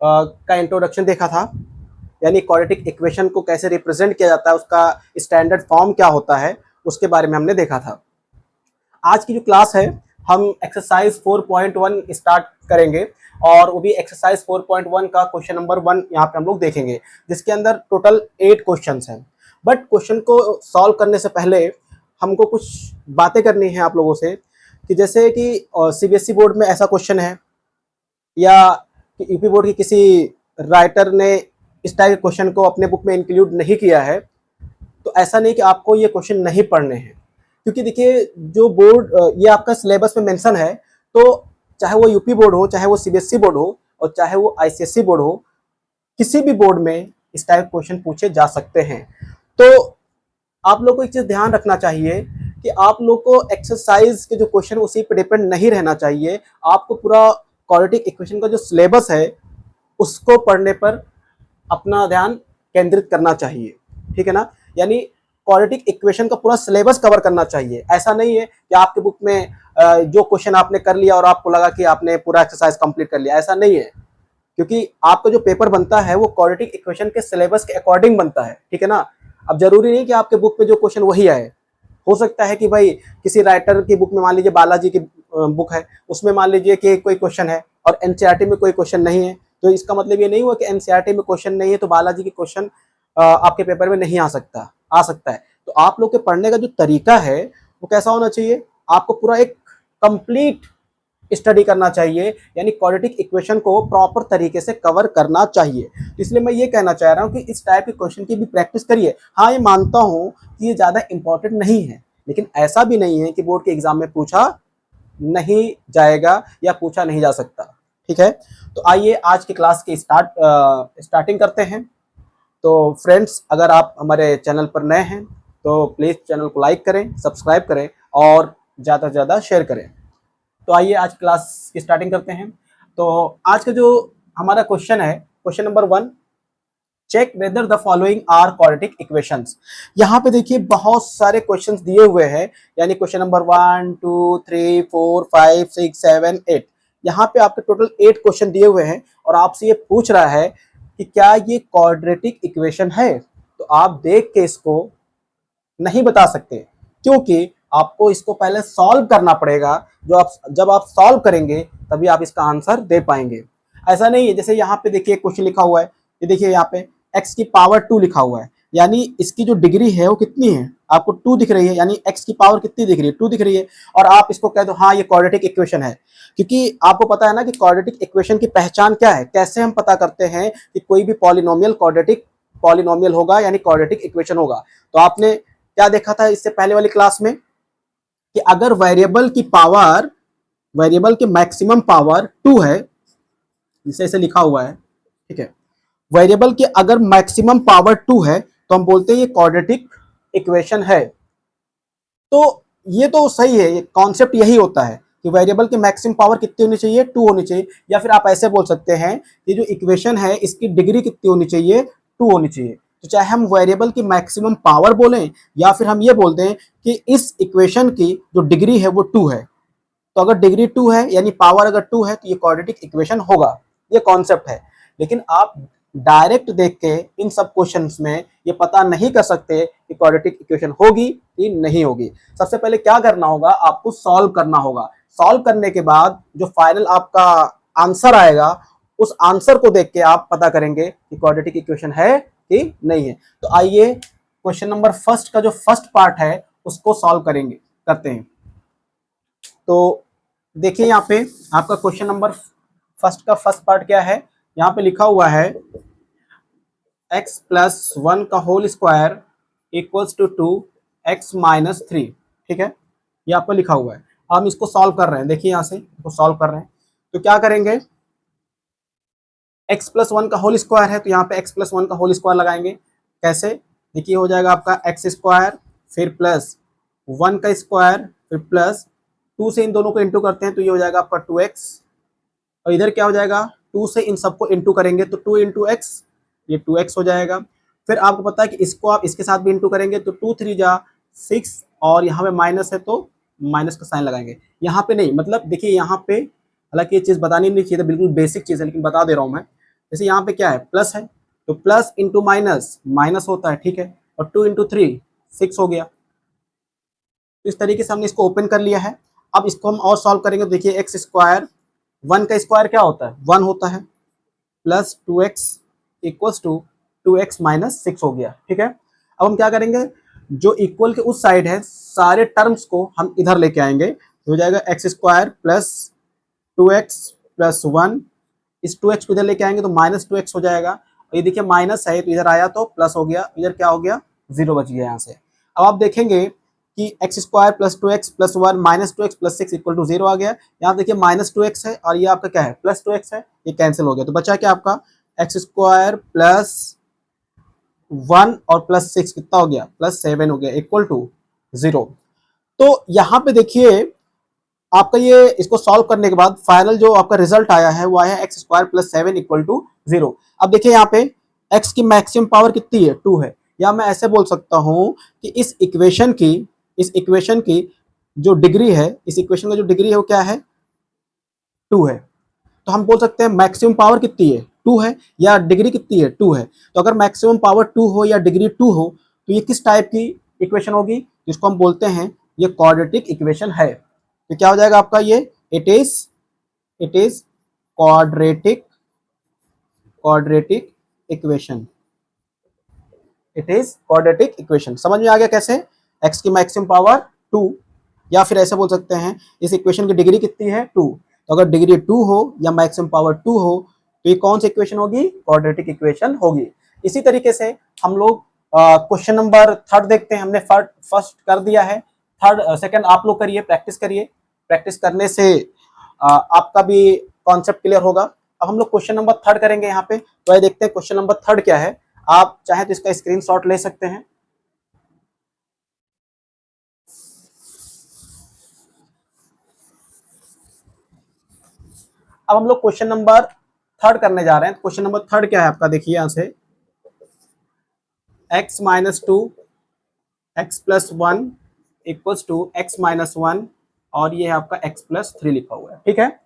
का इंट्रोडक्शन देखा था, यानी क्वाड्रेटिक इक्वेशन को कैसे रिप्रेजेंट किया जाता है, उसका स्टैंडर्ड फॉर्म क्या होता है, उसके बारे में हमने देखा था। आज की जो क्लास है हम एक्सरसाइज 4.1 स्टार्ट करेंगे और वो भी एक्सरसाइज 4.1 का क्वेश्चन नंबर 1 यहाँ पे हम लोग देखेंगे, जिसके अंदर टोटल 8 क्वेश्चंस हैं। बट क्वेश्चन को सॉल्व करने से पहले हमको कुछ बातें करनी है आप लोगों से, कि जैसे कि सीबीएसई बोर्ड में ऐसा क्वेश्चन है या यूपी बोर्ड की किसी राइटर ने इस टाइप के क्वेश्चन को अपने बुक में इंक्लूड नहीं किया है, तो ऐसा नहीं कि आपको ये क्वेश्चन नहीं पढ़ने हैं, क्योंकि देखिए जो बोर्ड ये आपका सिलेबस में मेंशन है, तो चाहे वो यूपी बोर्ड हो, चाहे वो सीबीएसई बोर्ड हो और चाहे वो आईसीएसई बोर्ड हो, किसी भी बोर्ड में इस टाइप क्वेश्चन पूछे जा सकते हैं। तो आप लोग को एक चीज ध्यान रखना चाहिए कि आप लोग को एक्सरसाइज के जो क्वेश्चन उसी पर डिपेंड नहीं रहना चाहिए। आपको पूरा क्वाड्रेटिक इक्वेशन का जो सिलेबस है उसको पढ़ने पर अपना ध्यान केंद्रित करना चाहिए, ठीक है ना। यानी क्वाड्रेटिक इक्वेशन का पूरा सिलेबस कवर करना चाहिए। ऐसा नहीं है कि आपके बुक में जो क्वेश्चन आपने कर लिया और आपको लगा कि आपने पूरा एक्सरसाइज कंप्लीट कर लिया, ऐसा नहीं है, क्योंकि आपका जो पेपर बनता है वो क्वाड्रेटिक इक्वेशन के सिलेबस के अकॉर्डिंग बनता है, ठीक है ना। अब जरूरी नहीं कि आपके बुक में जो क्वेश्चन वही आए, हो सकता है कि भाई किसी राइटर की बुक में, मान लीजिए बालाजी की बुक है, उसमें मान लीजिए कि कोई क्वेश्चन है और एनसीईआरटी में कोई क्वेश्चन नहीं है, तो इसका मतलब ये नहीं हुआ कि एनसीईआरटी में क्वेश्चन नहीं है तो बालाजी की क्वेश्चन आपके पेपर में नहीं आ सकता है। तो आप लोग के पढ़ने का जो तरीका है वो कैसा होना चाहिए, आपको पूरा एक कंप्लीट स्टडी करना चाहिए, यानी क्वाड्रेटिक इक्वेशन को प्रॉपर तरीके से कवर करना चाहिए। तो इसलिए मैं ये कहना चाह रहा हूँ कि इस टाइप के क्वेश्चन की भी प्रैक्टिस करिए। हाँ, ये मानता हूँ कि ये ज़्यादा इंपॉर्टेंट नहीं है, लेकिन ऐसा भी नहीं है कि बोर्ड के एग्जाम में पूछा नहीं जाएगा या पूछा नहीं जा सकता, ठीक है। तो आइए आज की क्लास की स्टार्टिंग करते हैं। तो फ्रेंड्स, अगर आप हमारे चैनल पर नए हैं तो प्लीज़ चैनल को लाइक करें, सब्सक्राइब करें और ज़्यादा से ज़्यादा शेयर करें। तो आइए आज क्लास की स्टार्टिंग करते हैं। तो आज का जो हमारा क्वेश्चन है, question number 1, check whether the following are quadratic equations. यहाँ पे देखिए बहुत सारे क्वेश्चंस दिए हुए हैं, यानी क्वेश्चन नंबर 1 2 3 4 5 6 7 8, यहाँ पे आपके टोटल 8 क्वेश्चन दिए हुए हैं और आपसे ये पूछ रहा है कि क्या ये क्वाड्रेटिक इक्वेशन है। तो आप देख के इसको नहीं बता सकते, क्योंकि आपको इसको पहले सॉल्व करना पड़ेगा। जब आप सॉल्व करेंगे तभी आप इसका आंसर दे पाएंगे। ऐसा नहीं है, जैसे यहाँ पे देखिए क्वेश्चन लिखा हुआ है, ये देखिए यहाँ पे x की पावर 2 लिखा हुआ है, यानी इसकी जो डिग्री है वो कितनी है, आपको 2 दिख रही है, यानी x की पावर कितनी दिख रही है, 2 दिख रही है, और आप इसको कह दो हाँ ये क्वाड्रेटिक इक्वेशन है। क्योंकि आपको पता है ना कि क्वाड्रेटिक इक्वेशन की पहचान क्या है, कैसे हम पता करते हैं कि कोई भी पॉलिनोमियल क्वाड्रेटिक पॉलिनोमियल होगा, यानी क्वाड्रेटिक इक्वेशन होगा। तो आपने क्या देखा था इससे पहले वाली क्लास में कि अगर वेरिएबल के मैक्सिमम पावर 2 है, जिसे इसे लिखा हुआ है, ठीक है, वेरिएबल की अगर मैक्सिमम पावर 2 है तो हम बोलते हैं ये क्वाड्रेटिक इक्वेशन है। तो ये तो सही है, ये कॉन्सेप्ट यही होता है कि वेरिएबल की मैक्सिमम पावर कितनी होनी चाहिए, 2 होनी चाहिए, या फिर आप ऐसे बोल सकते हैं कि जो इक्वेशन है इसकी डिग्री कितनी होनी चाहिए, 2 होनी चाहिए। तो चाहे हम वेरिएबल की मैक्सिमम पावर बोलें या फिर हम ये बोल दें कि इस इक्वेशन की जो डिग्री है वो 2 है, तो अगर डिग्री 2 है यानी पावर अगर 2 है तो ये क्वाड्रेटिक इक्वेशन होगा, ये कॉन्सेप्ट है। लेकिन आप डायरेक्ट देख के इन सब क्वेश्चंस में ये पता नहीं कर सकते कि क्वाड्रेटिक इक्वेशन होगी कि नहीं होगी। सबसे पहले क्या करना होगा, आपको सॉल्व करना होगा। सॉल्व करने के बाद जो फाइनल आपका आंसर आएगा, उस आंसर को देख के आप पता करेंगे कि क्वाड्रेटिक इक्वेशन है कि नहीं है। तो आइए क्वेश्चन नंबर फर्स्ट का जो फर्स्ट पार्ट है उसको सॉल्व करते हैं। तो देखिए यहाँ पे आपका क्वेश्चन नंबर फर्स्ट का फर्स्ट पार्ट क्या है, यहाँ पे लिखा हुआ है x प्लस 1 का whole square equals to 2x minus 3, ठीक है, ये आपको लिखा हुआ है। हम इसको सॉल्व कर रहे हैं, देखिए यहाँ से इसको सॉल्व कर रहे हैं। तो क्या करेंगे, x प्लस 1 का होल स्क्वायर है तो यहाँ पे x प्लस 1 का होल स्क्वायर लगाएंगे। कैसे, देखिए हो जाएगा आपका x स्क्वायर फिर प्लस 1 का स्क्वायर फिर प्लस 2 से इन दोनों को इंटू करते हैं तो ये हो जाएगा आपका 2x, और इधर क्या हो जाएगा 2 से इन सबको इंटू करेंगे तो 2 इंटू एक्स, ये 2x हो जाएगा। फिर आपको पता है कि इसको आप इसके साथ भी इंटू करेंगे तो 2 3 जा 6, और यहाँ पे माइनस है तो माइनस का साइन लगाएंगे। यहाँ पे नहीं, मतलब देखिए यहाँ पे, हालांकि ये चीज़ बतानी नहीं चाहिए था, बिल्कुल बेसिक चीज़ है लेकिन बता दे रहा हूँ मैं। जैसे यहाँ पे क्या है, प्लस है, तो प्लस इंटू माइनस माइनस होता है, ठीक है, और 2 इंटू 3 6 हो गया। तो इस तरीके से हमने इसको ओपन कर लिया है। अब इसको हम और सॉल्व करेंगे, तो देखिए एक्स स्क्वायर, 1 का स्क्वायर क्या होता है, 1 होता है, plus 2x equals to 2x minus 6 हो गया, ठीक है। अब हम क्या करेंगे, जो इक्वल के उस साइड है सारे टर्म्स को हम इधर लेके आएंगे, तो हो जाएगा x square plus 2x plus 1, इस 2x को इधर लेके आएंगे तो माइनस 2x हो जाएगा। और ये देखिए माइनस है तो इधर आया तो प्लस हो गया, इधर क्या हो गया, 0 बच गया यहाँ से। अब आप देखेंगे कि x square plus 2x plus 1 minus 2x plus 6 equal to 0 आ गया। यहाँ देखिए माइनस 2x है और ये आपका क्या है, प्लस 2x है, ये कैंसिल हो गया, तो बचा क्या आपका एक्स स्क्वायर प्लस 1 और प्लस 6 कितना हो गया, प्लस 7 हो गया, इक्वल टू 0। तो यहाँ पे देखिए आपका ये इसको सॉल्व करने के बाद फाइनल जो आपका रिजल्ट आया है वो आया है x square plus 7 equal to 0। अब देखिए यहाँ पे x की मैक्सिमम पावर कितनी है, 2 है, या मैं ऐसे बोल सकता हूँ कि इस इक्वेशन की जो डिग्री है, इस इक्वेशन का जो डिग्री है वो क्या है, 2 है। तो हम बोल सकते हैं मैक्सिमम पावर कितनी है, 2 है, या डिग्री कितनी है, 2 है। तो अगर मैक्सिमम पावर 2 हो या डिग्री 2 हो तो ये किस टाइप की इक्वेशन होगी, जिसको हम बोलते हैं ये क्वाड्रेटिक इक्वेशन है। तो क्या हो जाएगा आपका ये, it is quadratic equation, it is quadratic equation. समझ में आ गया कैसे, x की मैक्सिमम पावर 2, या फिर ऐसे बोल सकते हैं इस इक्वेशन की डिग्री कितनी है, 2। तो अगर डिग्री 2 हो या मैक्सिमम पावर 2 हो तो ये कौन सी इक्वेशन होगी, क्वाड्रेटिक इक्वेशन होगी। इसी तरीके से हम लोग क्वेश्चन नंबर 3 देखते हैं। हमने फर्स्ट कर दिया है, सेकंड आप लोग करिए, प्रैक्टिस करिए, प्रैक्टिस करने से आपका भी कॉन्सेप्ट क्लियर होगा। अब हम लोग क्वेश्चन नंबर 3 करेंगे यहाँ पे। तो ये देखते हैं क्वेश्चन नंबर 3 क्या है। आप चाहें तो इसका स्क्रीनशॉट ले सकते हैं। अब हम लोग क्वेश्चन नंबर 3 करने जा रहे हैं। क्वेश्चन नंबर 3 क्या है आपका, देखिए यहां से x minus 2 x plus 1 equals to x minus 1 और ये है आपका x प्लस 3 लिखा हुआ है, ठीक है।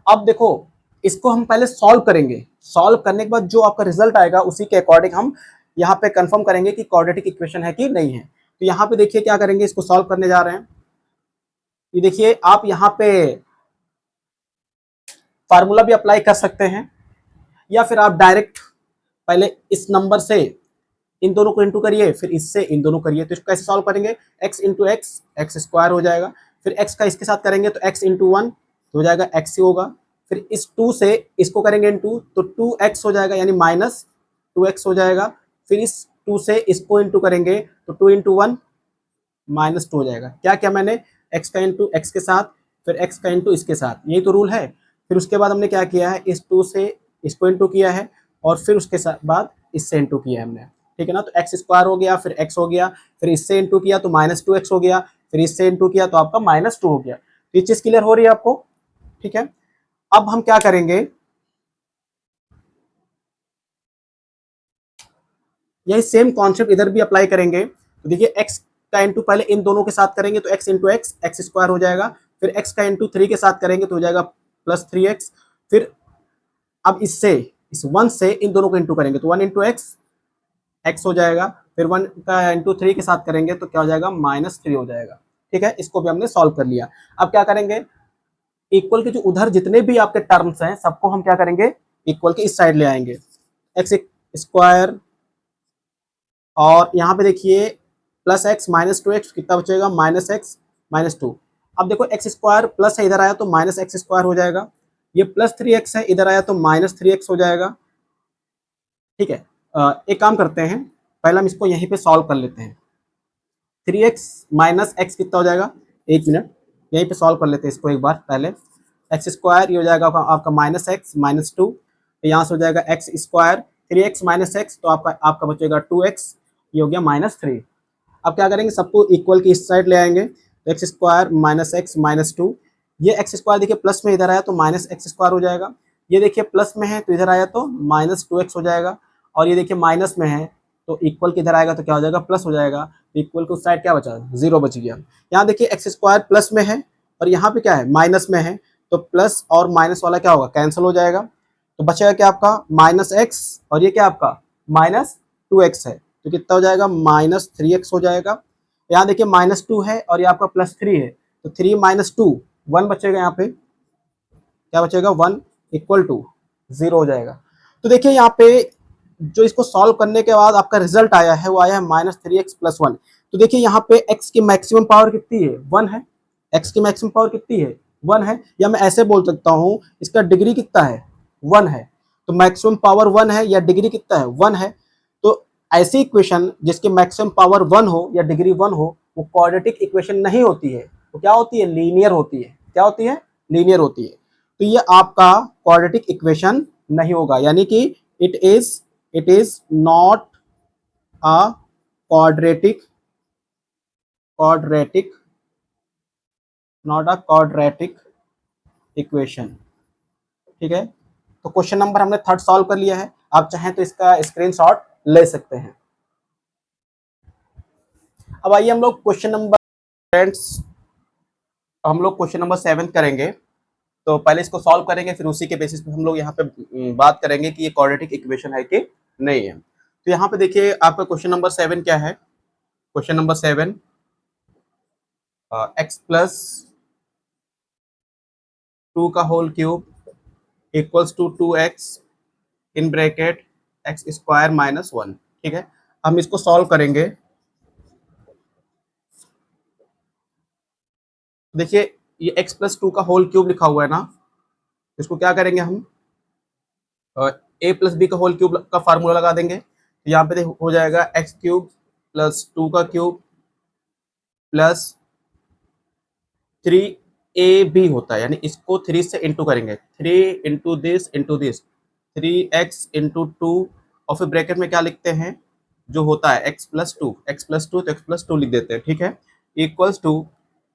अब देखो इसको हम पहले सॉल्व करेंगे, सॉल्व करने के बाद जो आपका रिजल्ट आएगा उसी के अकॉर्डिंग हम यहाँ पे कंफर्म करेंगे कि क्वाड्रेटिक इक्वेशन है कि नहीं है। तो यहाँ पे देखिए क्या करेंगे, इसको सॉल्व करने जा रहे हैं। ये देखिए आप यहाँ पे फार्मूला भी अप्लाई कर सकते हैं, या फिर आप डायरेक्ट पहले इस नंबर से इन दोनों को इंटू करिए, फिर इससे इन दोनों करिए। तो इसको कैसे सॉल्व करेंगे, x into x, x square हो जाएगा, फिर x का इसके साथ करेंगे तो x इंटू 1 तो हो जाएगा x ही होगा, फिर इस 2 से इसको करेंगे इंटू तो 2x हो जाएगा, यानी माइनस 2x हो जाएगा, फिर इस 2 से इसको इंटू करेंगे तो 2 इंटू 1 माइनस 2 हो जाएगा। क्या क्या मैंने x का इंटू एक्स के साथ, फिर x का इंटू इसके साथ, यही तो रूल है। फिर उसके बाद हमने क्या किया है, इस 2 से इसको इंटू किया है और फिर उसके बाद इससे इंटू किया है हमने, ठीक है ना। तो एक्स स्क्वायर हो गया, फिर x हो गया, फिर इससे इंटू किया तो माइनस 2x हो गया, फिर इससे इंटू किया तो आपका माइनस 2 हो गया। तो ये चीज क्लियर हो रही है आपको, ठीक है। अब हम क्या करेंगे, यही सेम कॉन्सेप्ट इधर भी अप्लाई करेंगे। तो देखिए x का इंटू पहले इन दोनों के साथ करेंगे तो x into x, x square हो जाएगा, फिर x का इंटू 3 के साथ करेंगे तो हो जाएगा प्लस 3x, फिर अब इससे इस 1 से इन दोनों को इंटू करेंगे तो 1 इंटू एक्स, एक्स हो जाएगा, फिर 1 का इंटू 3 के साथ करेंगे तो क्या हो जाएगा, माइनस 3 हो जाएगा, ठीक है। इसको भी हमने सॉल्व कर लिया। अब क्या करेंगे, इक्वल के जो उधर जितने भी आपके टर्म्स हैं सबको हम क्या करेंगे, इक्वल के इस साइड ले आएंगे, एक्स स्क्वायर और यहाँ पे देखिए प्लस एक्स माइनस 2x कितना बचेगा, माइनस एक्स माइनस 2। अब देखो एक्स स्क्वायर प्लस है, इधर आया तो माइनस एक्स स्क्वायर हो जाएगा, ये प्लस 3x है, इधर आया तो माइनस 3x हो जाएगा, ठीक है। एक काम करते हैं, पहले हम इसको यहीं पे सॉल्व कर लेते हैं। 3x माइनस एक्स कितना हो जाएगा, एक मिनट यहीं पे सॉल्व कर लेते हैं इसको एक बार पहले। एक्स स्क्वायर ये हो जाएगा आपका माइनस एक्स माइनस 2, यहाँ से हो जाएगा x square 3x minus x तो आपका बचेगा 2x, ये हो गया माइनस 3। अब क्या करेंगे, सबको इक्वल की इस साइड ले आएंगे तो x square minus x minus 2, ये एक्स स्क्वायर देखिए प्लस में इधर आया तो माइनस एक्स स्क्वायर हो जाएगा, ये देखिए प्लस में है तो इधर आया तो माइनस 2x हो जाएगा, और ये देखिए माइनस में है तो इक्वल के इधर आएगा तो क्या हो जाएगा, प्लस हो जाएगा। तो इक्वल के उस साइड क्या बचा, 0 बच गया। यहाँ देखिए एक्स स्क्वायर प्लस में है और यहाँ पे क्या है, माइनस में है, तो प्लस और माइनस वाला क्या होगा, कैंसिल हो जाएगा। तो बचेगा क्या आपका -x, और ये क्या आपका -2x है, तो कितना हो जाएगा -3x हो जाएगा। यहाँ देखिए -2 है और ये आपका +3 है, तो 3 - 2 1 बचेगा, यहाँ पे क्या बचेगा 1 = 0 हो जाएगा। तो देखिए यहाँ पे जो इसको सॉल्व करने के बाद आपका रिजल्ट आया है वो आया है -3x + 1। तो देखिए यहाँ पे x की मैक्सिमम पावर कितनी है 1 है, x की मैक्सिमम पावर कितनी है 1 है, या मैं ऐसे बोल सकता हूँ इसका डिग्री कितना है 1 है, तो मैक्सिमम पावर 1 है या डिग्री कितना है 1 है। तो ऐसी इक्वेशन जिसकी मैक्सिमम पावर 1 हो या डिग्री 1 हो वो क्वाड्रेटिक इक्वेशन नहीं होती है, वो क्या होती है लीनियर होती है। क्या होती है लीनियर होती है। तो ये आपका क्वाड्रेटिक इक्वेशन नहीं होगा, यानी कि it is not a quadratic equation. ठीक है, तो क्वेश्चन नंबर हमने 3rd सॉल्व कर लिया है। आप चाहें तो इसका स्क्रीनशॉट ले सकते हैं। अब आइए हम लोग क्वेश्चन नंबर 7 करेंगे। तो पहले इसको सॉल्व करेंगे, फिर उसी के बेसिस पे हम लोग यहाँ पे बात करेंगे कि ये क्वाड्रेटिक इक्वेशन है कि नहीं है। तो यहाँ पे देखिए आपका क्वेश्चन नंबर 7 क्या है। क्वेश्चन नंबर 7 x + 2 का whole cube = 2x in bracket x² - 1। ठीक है, हम इसको सॉल्व करेंगे। देखिए ये x + 2 का होल क्यूब लिखा हुआ है ना, इसको क्या करेंगे हम a + b का होल क्यूब का फार्मूला लगा देंगे। तो यहाँ पे हो जाएगा x³ + 2 का क्यूब प्लस 3ab होता है, यानी इसको 3 से इंटू करेंगे, 3 × दिस इंटू दिस 3x × 2, और फिर ब्रैकेट में क्या लिखते हैं जो होता है x + 2 तो x + 2 लिख देते हैं। ठीक है, इक्वल्स टू,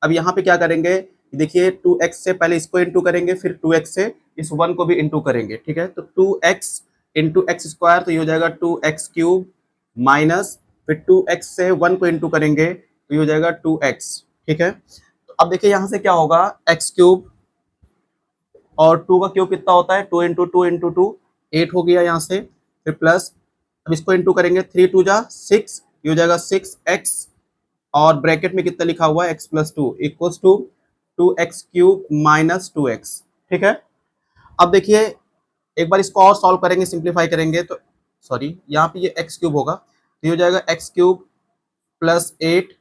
अब यहाँ पे क्या करेंगे देखिए 2x से पहले इसको इंटू करेंगे, फिर 2x से इस 1 को भी इंटू करेंगे। ठीक है, तो 2x × x², तो ये हो जाएगा 2x³ माइनस, फिर 2x से 1 को इंटू करेंगे तो ये हो जाएगा 2x। ठीक है, तो अब देखिए यहाँ से क्या होगा x³ और 2 का क्यूब कितना होता है 2 × 2 × 2 8 हो गया यहाँ से, फिर प्लस, अब इसको इंटू करेंगे 3 × 2 = 6, ये हो जाएगा 6x, और ब्रैकेट में कितना लिखा हुआ है x + 2 = 2x³ - 2x। ठीक है, अब देखिए एक बार इसको और सॉल्व करेंगे, सिंप्लीफाई करेंगे, तो सॉरी यहाँ पे ये x³ होगा, तो ये हो जाएगा x³ + 8।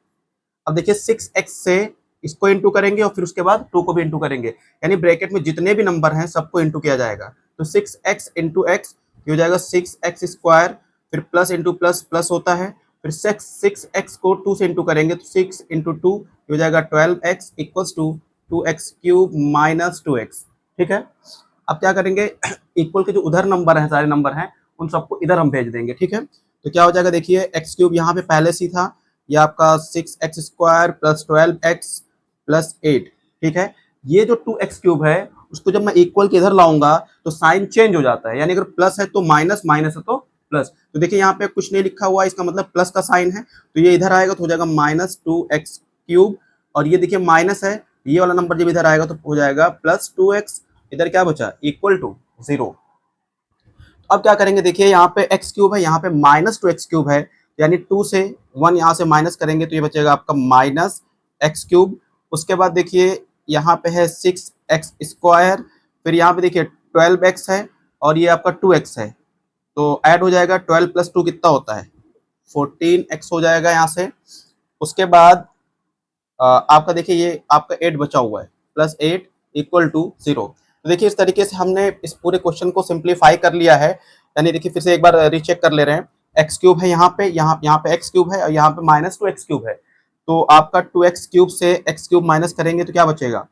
अब देखिए 6x से इसको इंटू करेंगे और फिर उसके बाद 2 को भी इंटू करेंगे, यानी ब्रैकेट में जितने भी नंबर हैं सबको इंटू किया जाएगा। तो 6x × x ये हो जाएगा 6x², फिर प्लस इंटू प्लस प्लस होता है, फिर 6x को 2 से इंटू करेंगे तो 6 × 2 ये हो जाएगा 12x = 2x³ - 2x। ठीक है, अब क्या करेंगे इक्वल के जो उधर नंबर हैं सारे नंबर हैं उन सबको इधर हम भेज देंगे। ठीक है, तो क्या हो जाएगा देखिए x³ यहाँ पे पहले से था, ये आपका 6x² + 12x + 8। ठीक है, ये जो 2x³ है उसको जब मैं इक्वल के इधर लाऊंगा तो साइन चेंज हो जाता है, यानी अगर प्लस है तो माइनस, माइनस है तो प्लस। तो देखिए यहाँ पे कुछ नहीं लिखा हुआ है, इसका मतलब प्लस का साइन है, तो ये इधर आएगा तो हो जाएगा -2x³, और ये देखिए माइनस है, ये वाला नंबर जब इधर आएगा तो हो जाएगा +2x, इधर क्या बचा = 0। अब क्या करेंगे देखिए यहाँ पे x³ है, यहाँ पे -2x³ है, यानी 2 से 1 यहाँ से माइनस करेंगे तो ये बचेगा आपका -x³। उसके बाद देखिए यहाँ पे है 6x², फिर यहाँ पे देखिए 12x है और ये आपका 2x है, तो ऐड हो जाएगा 12 + 2 कितना होता है 14x हो जाएगा यहाँ से। उसके बाद आपका देखिए ये आपका 8 बचा हुआ है, +8 = 0। तो देखिए इस तरीके से हमने इस पूरे क्वेश्चन को सिंप्लीफाई कर लिया है, यानी देखिए फिर से एक बार रीचेक कर ले रहे हैं। x³ है यहाँ पे, यहाँ पे x³ है और यहाँ पे -2x³ है, तो आपका 2x³ से x³ माइनस करेंगे तो क्या बचेगा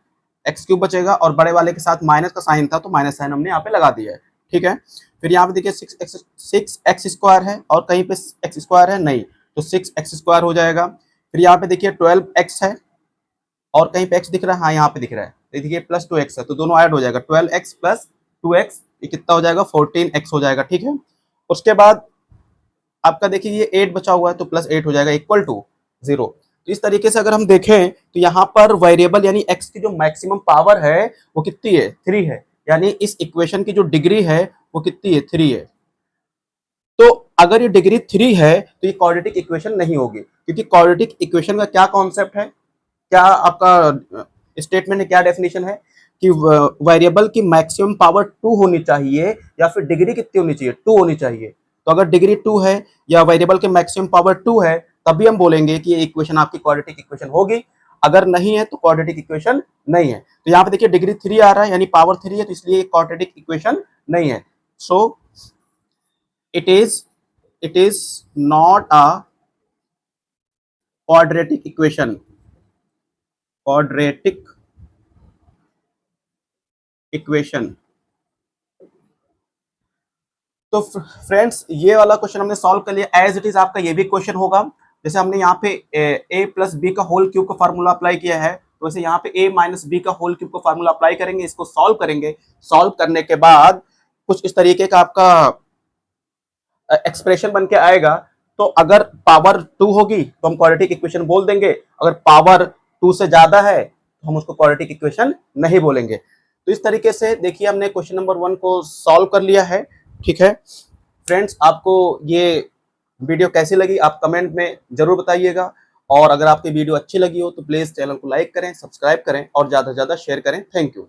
x³ बचेगा, और बड़े वाले के साथ माइनस का साइन था तो माइनस साइन हमने यहाँ पे लगा दिया है। ठीक है, फिर यहाँ पे देखिए 6x² है और कहीं पे x² है नहीं, तो 6x² हो जाएगा। फिर यहाँ पे देखिए 12x है और कहीं पे x दिख रहा है, हाँ यहाँ पे दिख रहा है, देखिए +2x है, तो दोनों ऐड हो जाएगा 12x + 2x, ये कितना हो जाएगा 14x हो जाएगा। ठीक है, उसके बाद आपका देखिए ये 8 बचा हुआ है तो +8 हो जाएगा = 0। तो इस तरीके से अगर हम देखें तो यहाँ पर वेरिएबल यानी x की जो मैक्सिमम पावर है वो कितनी है 3 है, यानी इस इक्वेशन की जो डिग्री है वो कितनी है, 3 है। तो अगर ये डिग्री 3 है तो ये क्वाड्रेटिक इक्वेशन नहीं होगी, क्योंकि क्वाड्रेटिक इक्वेशन का क्या कॉन्सेप्ट है, क्या आपका स्टेटमेंट है, क्या डेफिनेशन है कि वेरिएबल की मैक्सिमम पावर 2 होनी चाहिए या फिर डिग्री कितनी होनी चाहिए, 2 होनी चाहिए। तो अगर डिग्री 2 है या वेरिएबल की मैक्सिमम पावर 2 है तभी हम बोलेंगे कि ये इक्वेशन आपकी क्वाड्रेटिक इक्वेशन होगी। अगर नहीं है तो क्वाड्रेटिक इक्वेशन नहीं है। तो यहाँ पे देखिए डिग्री 3 आ रहा है यानी पावर 3 है, तो इसलिए क्वाड्रेटिक इक्वेशन नहीं है। सो it is not a quadratic equation। तो फ्रेंड्स ये वाला क्वेश्चन हमने सॉल्व कर लिया। एज इट इज आपका ये भी क्वेश्चन होगा, जैसे हमने यहाँ पे a प्लस बी का होल क्यूब का फार्मूला अप्लाई किया है, तो वैसे यहाँ पे a माइनस बी का होल क्यूब का फार्मूला अप्लाई करेंगे, इसको सॉल्व करेंगे। सॉल्व करने के बाद कुछ इस तरीके का आपका एक्सप्रेशन बन के आएगा। तो अगर पावर 2 होगी तो हम क्वाड्रेटिक इक्वेशन बोल देंगे, अगर पावर 2 से ज्यादा है तो हम उसको क्वाड्रेटिक इक्वेशन नहीं बोलेंगे। तो इस तरीके से देखिए हमने क्वेश्चन नंबर 1 को सॉल्व कर लिया है। ठीक है फ्रेंड्स, आपको ये वीडियो कैसी लगी आप कमेंट में जरूर बताइएगा, और अगर आपकी वीडियो अच्छी लगी हो तो प्लीज चैनल को लाइक करें, सब्सक्राइब करें और ज्यादा से ज्यादा शेयर करें। Thank you.